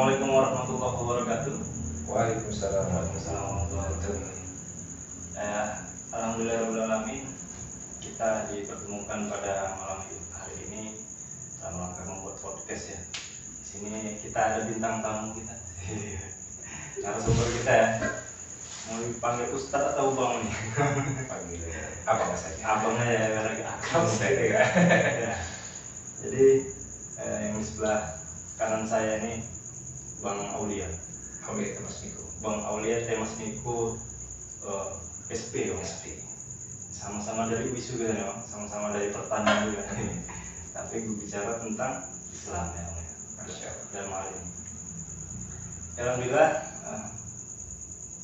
Assalamualaikum warahmatullahi wabarakatuh. Waalaikumsalam Waalaikumsalam warahmatullahi wabarakatuh. Alhamdulillahirabbil alamin, kita dipertemukan pada malam hari ini dalam rangka membuat podcast ya. Di sini kita ada bintang tamu kita. Narasumber kita ya. Mau dipanggil Ustadz atau Bang nih? Panggil abang saja. Abang aja ya, biar agak akrab Saya ya. Jadi yang di sebelah kanan saya ini Bang Aulia. Aulia Mas Niko. Bang Aulia Temas Niko SP ya. SP. Sama-sama dari UISU kan ya, sama-sama dari pertanian juga. Tapi gue bicara tentang Islam ya, Masya Allah. dalam hal ini. Alhamdulillah,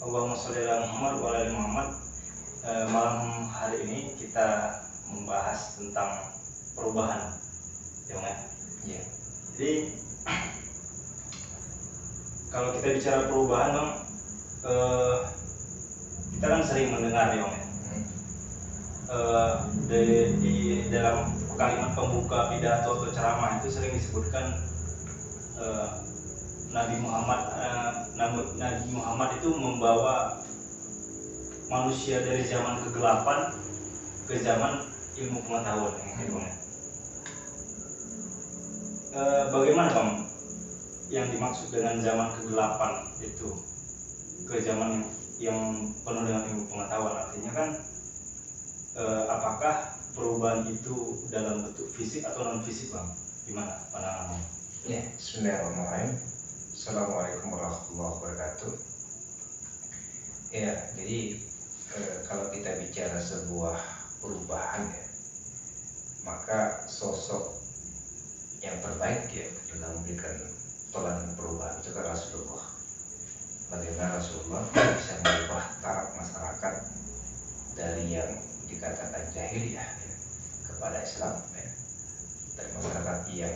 Allahumma sholli ala Muhammad wa ala ali Muhammad. Malam hari ini kita membahas tentang perubahan, ya Bang ya. Iya. Jadi kalau kita bicara perubahan Bang, kita kan sering mendengar ya Bang ya. Di dalam kalimat pembuka pidato atau ceramah itu sering disebutkan Nabi Muhammad itu membawa manusia dari zaman kegelapan ke zaman ilmu pengetahuan gitu ya. Bagaimana Bang yang dimaksud dengan zaman kegelapan itu ke zaman yang penuh dengan ilmu pengetahuan? Artinya kan apakah perubahan itu dalam bentuk fisik atau non fisik Bang? Gimana pandangan Bang? Ya, bismillahirrahmanirrahim. Assalamualaikum warahmatullahi wabarakatuh. Ya, jadi kalau kita bicara sebuah perubahan ya, maka sosok yang terbaik ya dalam memberikan toladan perubahan itu kan Rasulullah. Bagaimana Rasulullah bisa merubah taraf masyarakat dari yang dikatakan jahiliyah ya, kepada Islam ya, dari masyarakat yang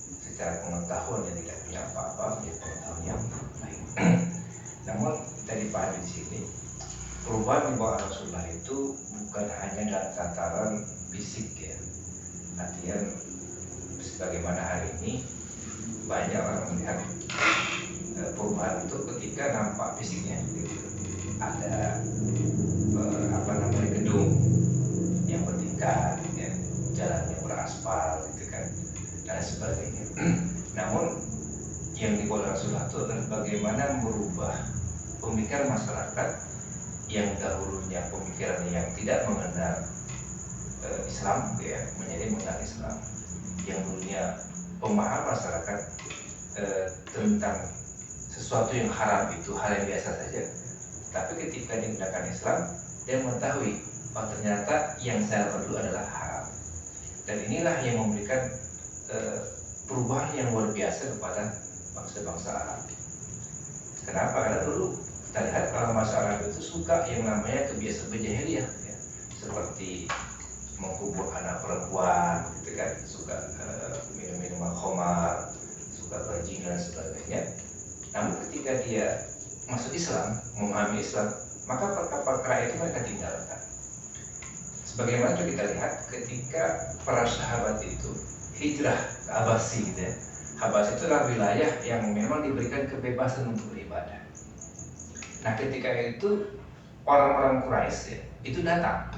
secara pengetahuan yang tidak punya apa-apa menjadi pengetahuan yang baik. Namun kita dipahami di sini perubahan di bawah Rasulullah itu bukan hanya dalam tataran fisik ya, artinya sebagaimana hari ini banyak orang melihat perubahan itu ketika nampak fisiknya gitu. Ada gedung yang bertingkat ya, jalan yang beraspal gitu kan dan sebagainya. Namun yang dibawa Rasulullah itu adalah bagaimana merubah pemikiran masyarakat yang dahulunya pemikiran yang tidak mengenal Islam ya, menjadi mengenal Islam. Yang dulunya pemahaman masyarakat tentang sesuatu yang haram itu hal yang biasa saja, tapi ketika digunakan Islam dia mengetahui oh ternyata yang saya perlu adalah haram. Dan inilah yang memberikan perubahan yang luar biasa kepada bangsa-bangsa Arab. Kenapa? Karena dulu kita lihat kalau bangsa Arab itu suka yang namanya kebiasaan berjahiliyah ya, seperti mengkubur anak perempuan gitu kan, suka minum-minuman khamar, suka berjina dan sebagainya. Namun ketika dia masuk Islam, memahami Islam, maka perkara-perkara itu mereka tinggalkan. Sebagaimana kita lihat ketika para sahabat itu hijrah ke Habasyi gitu ya. Habasyi itu adalah wilayah yang memang diberikan kebebasan untuk beribadah. Nah ketika itu orang-orang Quraisy ya, itu datang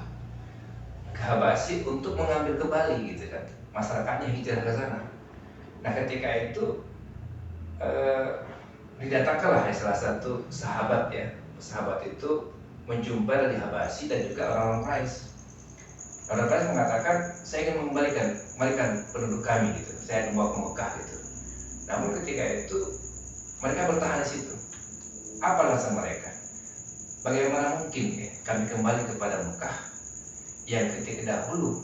ke Habasyi untuk mengambil kembali gitu kan, masyarakatnya hijrah ke sana. Nah ketika itu didatangkanlah salah satu sahabat ya, sahabat itu menjumpai dari Habasyi dan juga orang-orang Quraisy. Orang Quraisy mengatakan saya ingin mengembalikan penduduk kami gitu, saya membawa ke Mekah gitu. Namun ketika itu mereka bertahan di situ. Apa alasan mereka? Bagaimana mungkin ya, kami kembali kepada Mekah yang ketika dahulu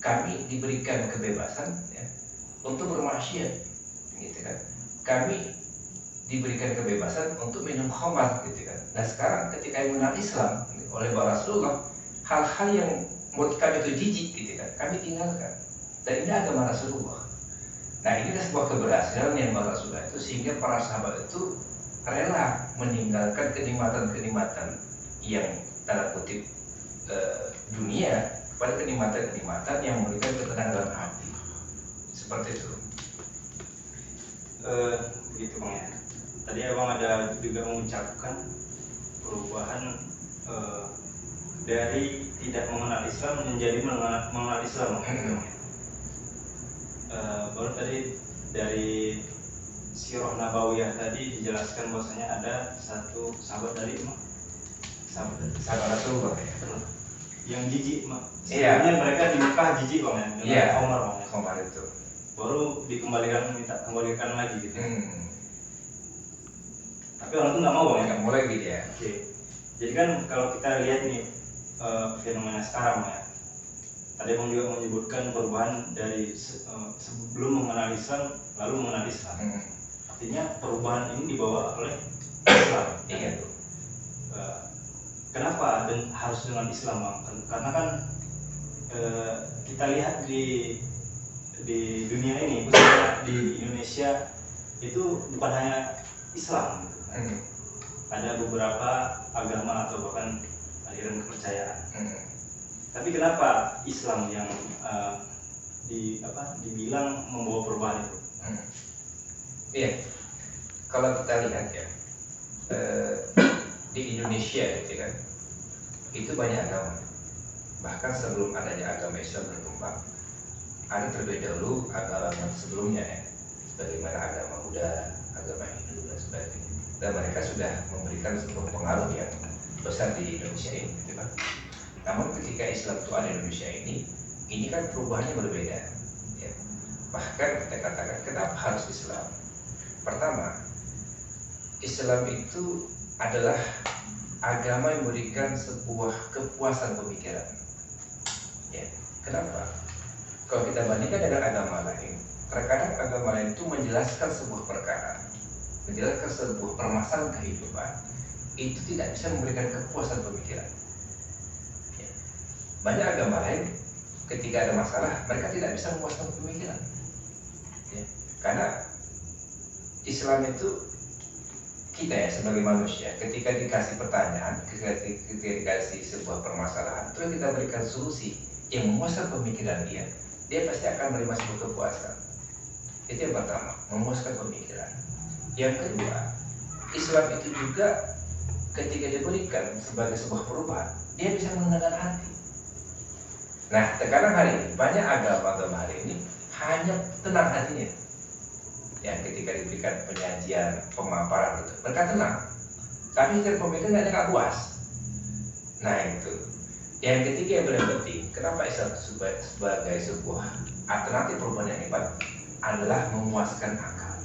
kami diberikan kebebasan ya, untuk bermaksiat, gitu kan? Kami diberikan kebebasan untuk minum khamar, gitu kan? Nah sekarang ketika mengenal Islam oleh Rasulullah, hal-hal yang menurut kami itu jijik, gitu kan? Kami tinggalkan. Dan ini agama Rasulullah. Nah ini adalah sebuah keberhasilan yang Rasulullah itu sehingga para sahabat itu rela meninggalkan kenikmatan-kenikmatan yang tanda kutip dunia pada kenikmatan-kenikmatan yang memberikan ketenangan dalam hati. Seperti itu. begitu Bang ya. Tadi Abang ada juga mengucapkan perubahan dari tidak mengenal Islam menjadi mengenal Islam. Baru tadi dari Sirah Nabawiyah tadi dijelaskan bahwasanya ada satu sahabat dari Sahabat Rasulullah yang jijik Iya. sebenarnya mereka di Mekah jijik Bang ya dengan Iya. Umar Bang ya. Umar itu. Baru minta kembalikan lagi gitu. Tapi orang itu nggak mau Bang ya. Nggak mulai gitu ya. Oke. Jadi kan kalau kita lihat nih fenomena sekarang ya. Tadi Bang juga menyebutkan perubahan dari sebelum mengenal Islam lalu mengenal Islam. Artinya perubahan ini dibawa oleh Islam. Iya. Kenapa harus dengan Islam Bang? Karena kan kita lihat di dunia ini, khususnya di Indonesia itu bukan hanya Islam gitu. Ada beberapa agama atau bahkan aliran kepercayaan. Tapi kenapa Islam yang dibilang membawa perubahan itu? Iya, kalau kita lihat ya di Indonesia gitu kan, itu banyak agama. Bahkan sebelum adanya agama Islam berkembang, ada terlebih dahulu agama sebelumnya ya, bagaimana agama Buddha, agama Hindu dan sebagainya. Dan mereka sudah memberikan sebuah pengaruh yang besar di Indonesia ini, gitu kan. Namun ketika Islam itu ada di Indonesia ini kan perubahannya berbeda. Ya. Bahkan kita katakan kenapa harus Islam? Pertama, Islam itu adalah agama yang memberikan sebuah kepuasan pemikiran. Ya. Kenapa? Kalau kita bandingkan dengan agama lain, terkadang agama lain itu menjelaskan sebuah perkara, menjelaskan sebuah permasalahan kehidupan, itu tidak bisa memberikan kepuasan pemikiran. Ya. Banyak agama lain, ketika ada masalah, mereka tidak bisa memuaskan pemikiran. Ya. Karena Islam itu kita ya sebagai manusia, ketika dikasih pertanyaan, ketika dikasih sebuah permasalahan, terus kita berikan solusi yang memuaskan pemikiran dia pasti akan menerima sebuah kepuasan. Itu yang pertama, memuaskan pemikiran. Yang kedua, Islam itu juga ketika diberikan sebagai sebuah perubahan, dia bisa menenangkan hati. Nah, terkadang hari ini banyak agama hari ini hanya tenang hatinya. Ya, ketika diberikan penyajian, pemaparan itu, mereka tenang. Tapi secara pemikiran nggak puas. Nah itu. Yang ketiga yang paling penting, kenapa Islam sebagai sebuah alternatif perubahan yang hebat adalah memuaskan akal.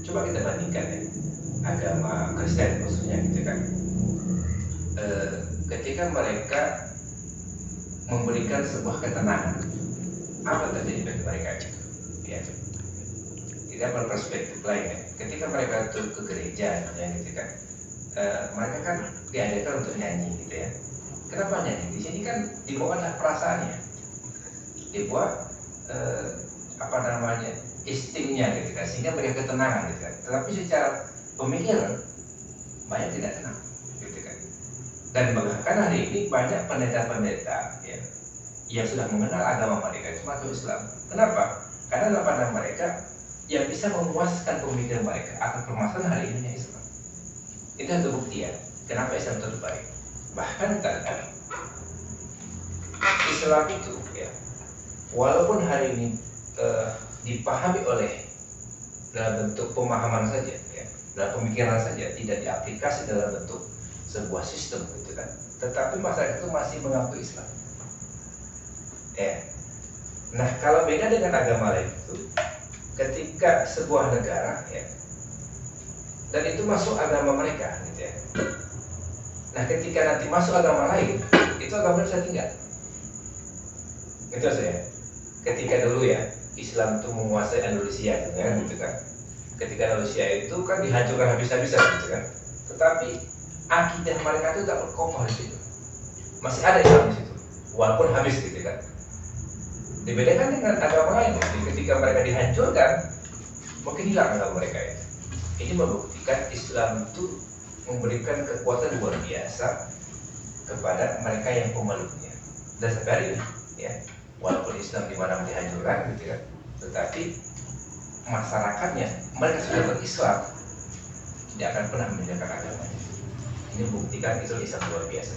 Coba kita bandingkan ya, agama Kristen khususnya gitu kan. Ketika mereka memberikan sebuah ketenangan, apa terjadi bagi mereka gitu? Ya. Tidak berperspektif lain ya. Ketika mereka ke gereja ya gitu kan, mereka kan diajarkan untuk nyanyi gitu ya. Kenapa nyanyi? Di sini kan dibawalah perasaannya, dibuat instingnya gitu kan, sehingga mereka ketenangan gitu kan. Tetapi secara pemikiran banyak tidak tenang gitu kan. Dan bahkan hari ini banyak pendeta-pendeta ya, yang sudah mengenal agama mereka itu masuk Islam. Kenapa? Karena dalam pandangan mereka yang bisa memuaskan pemikiran mereka akan permasalahan hari ini Islam. Itu satu bukti ya, kenapa Islam terbaik. Bahkan katakan Islam itu ya, walaupun hari ini dipahami oleh dalam bentuk pemahaman saja ya, dalam pemikiran saja, tidak diaplikasi dalam bentuk sebuah sistem gitu kan, tetapi masyarakat itu masih mengakui Islam ya. Nah, kalau beda dengan agama lain itu, ketika sebuah negara ya, dan itu masuk agama mereka gitu ya. Nah, ketika nanti masuk agama lain, itu agama bisa tinggal. Itu saya. Ketika dulu ya, Islam itu menguasai Andalusia gitu kan. Ketika Andalusia itu kan dihancurkan habis-habisan gitu kan. Tetapi akidah mereka itu tak berkokoh di situ. Masih ada Islam di situ, walaupun habis gitu kan. Dibedakan dengan agama lain, jadi ketika mereka dihancurkan, mungkin hilang agama mereka ya. Ini membuktikan Islam itu memberikan kekuatan luar biasa kepada mereka yang pemeluknya. Dan sampai hari ini, ya, walaupun Islam di mana dihancurkan, gitu kan, tetapi masyarakatnya mereka sudah berislam, tidak akan pernah meninggalkan agamanya. Ini buktikan itu Islam luar biasa.